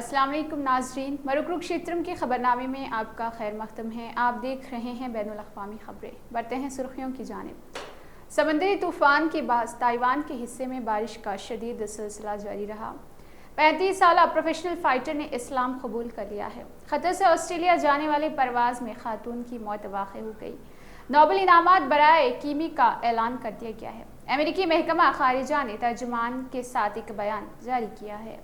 अस्सलाम वालेकुम नाजरीन, कुरुक्षेत्रम के खबरनामे में आपका खैर मकदम है। आप देख रहे हैं बैनुल अक़वामी खबरें। बढ़ते हैं सुर्खियों की जानिब। समंदरी तूफ़ान के बाद ताइवान के हिस्से में बारिश का शदीद सिलसिला जारी रहा। 35 साला प्रोफेशनल फाइटर ने इस्लाम कबूल कर लिया है। ख़तर से ऑस्ट्रेलिया जाने वाले परवाज़ में खातून की मौत वाक़ हो गई। नोबेल इनामात बराए कीमी का ऐलान कर दिया गया है। अमेरिकी महकमा खारिजा ने तर्जुमान के साथ एक बयान जारी किया है।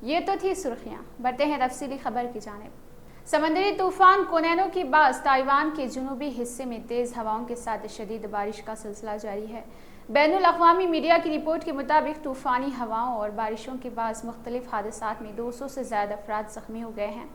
ये तो थी सुर्खियाँ। बढ़ते हैं तफसीली खबर की जानिब। समंदरी तूफान कोनेनो की बाज़ ताइवान के जुनूबी हिस्से में तेज़ हवाओं के साथ शदीद बारिश का सिलसिला जारी है। बैनुल अक़वामी मीडिया की रिपोर्ट के मुताबिक तूफ़ानी हवाओं और बारिशों के बाद मुख्तलिफ हादसात में 200 से ज़्यादा अफराद ज़ख्मी हो गए हैं।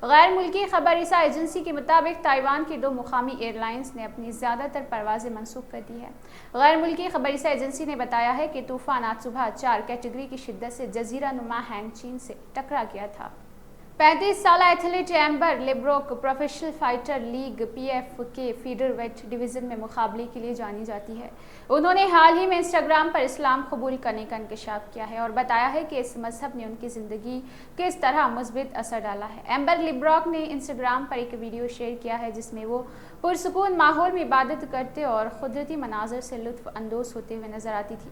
गैर मुल्की खबर रसा एजेंसी के मुताबिक ताइवान की 2 मुकामी एयरलाइंस ने अपनी ज़्यादातर परवाज़ें मनसूख कर दी है। गैर मुल्की खबर रसा एजेंसी ने बताया है कि तूफ़ान आज सुबह 4 कैटेगरी की शिद्दत से जजीरा नुमा हैंगचीन से टकरा गया था। 35 साल athlete Amber Leibrock professional fighter league PF के फीडर वेट डिवीज़न में मुकाबले के लिए जानी जाती है। उन्होंने हाल ही में इंस्टाग्राम पर इस्लाम कबूल करने का इंकशाफ किया है और बताया है कि इस मजहब ने उनकी ज़िंदगी किस तरह मुस्बित असर डाला है। एम्बर लिब्रोक ने इंस्टाग्राम पर एक वीडियो शेयर किया है जिसमें वो पुरसुकून माहौल में इबादत करते और कुदरती मनाजर से लुत्फ़ अंदोज़ होते हुए नजर आती थी।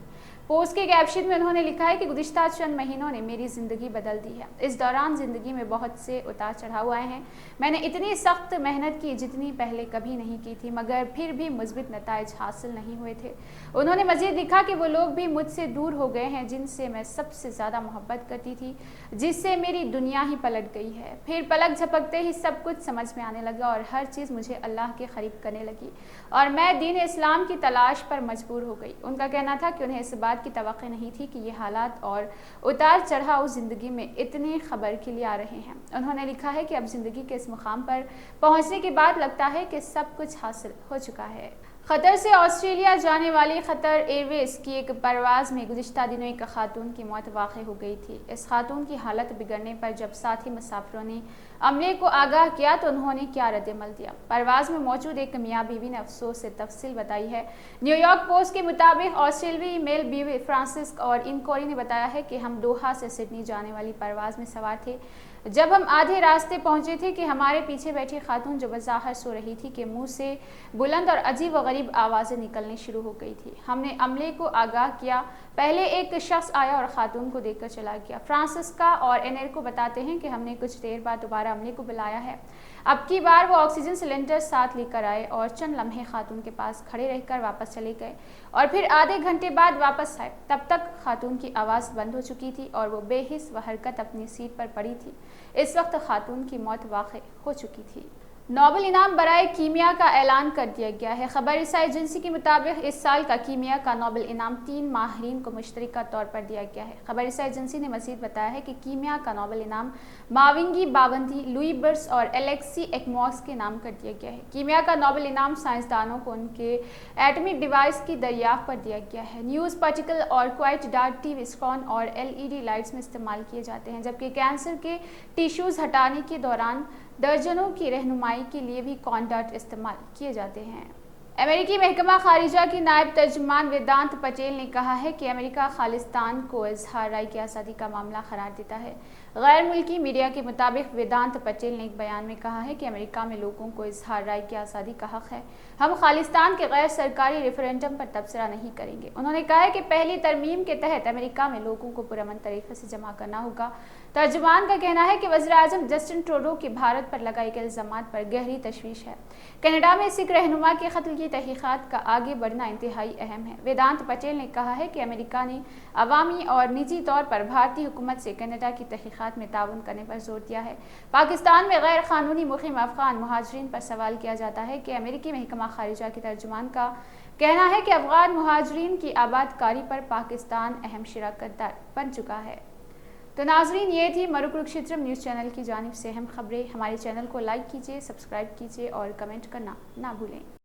पोस्ट के कैप्शन में उन्होंने लिखा है कि गुज़िश्ता चंद महीनों ने मेरी ज़िंदगी बदल दी है। इस दौरान ज़िंदगी में बहुत से उतार चढ़ाव आए हैं। मैंने इतनी सख्त मेहनत की जितनी पहले कभी नहीं की थी, मगर फिर भी मुस्बित नताइज हासिल नहीं हुए थे। उन्होंने मज़ीद लिखा कि वो लोग भी मुझसे दूर हो गए हैं जिनसे मैं सबसे ज़्यादा मोहब्बत करती थी, जिससे मेरी दुनिया ही पलट गई है। फिर पलक झपकते ही सब कुछ समझ में आने लगा और हर चीज़ मुझे अल्लाह के करीब करने लगी और मैं दीन इस्लाम की तलाश पर मजबूर हो गई। उनका कहना था कि उन्हें इस बात की तवक्को नहीं थी कि ये हालात और उतार चढ़ाव ज़िंदगी में इतने खबर के लिए आ रहे हैं। उन्होंने लिखा है कि अब ज़िंदगी के इस मुकाम पर पहुंचने के बाद लगता है कि सब कुछ हासिल हो चुका है। क़तर से ऑस्ट्रेलिया जाने वाली क़तर एयरवेज की एक परवाज़ में गुज़िश्ता दिनों एक खातून की मौत वाक़ हो गई थी। इस खातून की हालत बिगड़ने पर जब साथी मुसाफिरों ने अमले को आगाह किया तो उन्होंने क्या रद्द-ए-अमल दिया। परवाज़ में मौजूद एक मियाँ बीवी ने अफसोस से तफसील बताई है। न्यूयॉर्क पोस्ट के मुताबिक ऑस्ट्रेलियाई मेल बीवी फ्रांसिस और इनकोरी ने बताया है कि हम दोहा से सिडनी जाने वाली परवाज़ में सवार थे। जब हम आधे रास्ते पहुंचे थे कि हमारे पीछे बैठी खातून जो बज़ाहिर सो रही थी कि मुंह से बुलंद और अजीब व गरीब आवाज़ें निकलनी शुरू हो गई थी। हमने अमले को आगाह किया। पहले एक शख्स आया और खातून को देखकर चला गया। फ्रांसिस्का और एनेर को बताते हैं कि हमने कुछ देर बाद दोबारा अमले को बुलाया है। अब की बार वो ऑक्सीजन सिलेंडर साथ लेकर आए और चंद लम्हे खातून के पास खड़े रहकर वापस चले गए और फिर आधे घंटे बाद वापस आए। तब तक खातून की आवाज़ बंद हो चुकी थी और वो बेहिस व हरकत अपनी सीट पर पड़ी थी। इस वक्त खातून की मौत वाक़ हो चुकी थी। नोबेल इनाम बराए कीमिया का ऐलान कर दिया गया है। खबर रसा एजेंसी के मुताबिक इस साल का कीमिया का नोबेल इनाम 3 माहिरीन को मुश्तरका तौर पर दिया गया है। खबर रसा एजेंसी ने मज़ीद बताया है कि कीमिया का नोबेल इनाम माविंगी बावंदी, लुई बर्स और एलेक्सी एक्मॉस के नाम कर दिया गया है। कीमिया का नोबेल इनाम साइंसदानों को उनके एटमिक डिवाइस की दरियाफ्त पर दिया गया है। न्यूज़ पार्टिकल और क्वाइट डार्क टी विस्कॉन और LED लाइट्स में इस्तेमाल किए जाते हैं, जबकि कैंसर के टिश्यूज़ हटाने के दौरान दर्जनों की रहनुमाई के लिए भी कॉन्डक्ट इस्तेमाल किए जाते हैं। अमेरिकी महकमा खारिजा की नायब तर्जुमान वेदांत पटेल ने कहा है कि अमेरिका खालिस्तान को इजहार राय की आज़ादी का मामला करार देता है। गैर मुल्की मीडिया के मुताबिक वेदांत पटेल ने एक बयान में कहा है कि अमेरिका में लोगों को इजहार राय की आज़ादी का हक है। हम खालिस्तान के गैर सरकारी रेफरेंडम पर तबसरा नहीं करेंगे। उन्होंने कहा है कि पहली तरमीम के तहत अमेरिका में लोगों को पुरअमन तरीके से जमा करना होगा। तर्जुमान का कहना है कि वज़ीर-ए-आज़म जस्टिन ट्रूडो के भारत पर लगाए गए इल्ज़ामात पर गहरी तशवीश है। कनाडा में सिख रहनुमा के कत्ल की तहक़ीक़ात का आगे बढ़ना इंतहाई अहम है। वेदांत पटेल ने कहा है कि अमेरिका ने अवामी और निजी तौर पर भारतीय हुकूमत से कनाडा की तहक़ीक़ात में ताउन करने पर जोर दिया है। पाकिस्तान में गैर कानूनी मुक़ीम अफ़गान मुहाजिरीन पर सवाल किया जाता है कि अमेरिकी महकमा खारिजा के तर्जुमान का कहना है कि अफ़गान मुहाजिरीन की आबादकारी पर पाकिस्तान अहम शिराकतदार बन चुका है। तो नाजरीन, ये थी कुरुक्षेत्रम न्यूज़ चैनल की जानिब से अहम खबरें। हमारे चैनल को लाइक कीजिए, सब्सक्राइब कीजिए और कमेंट करना ना भूलें।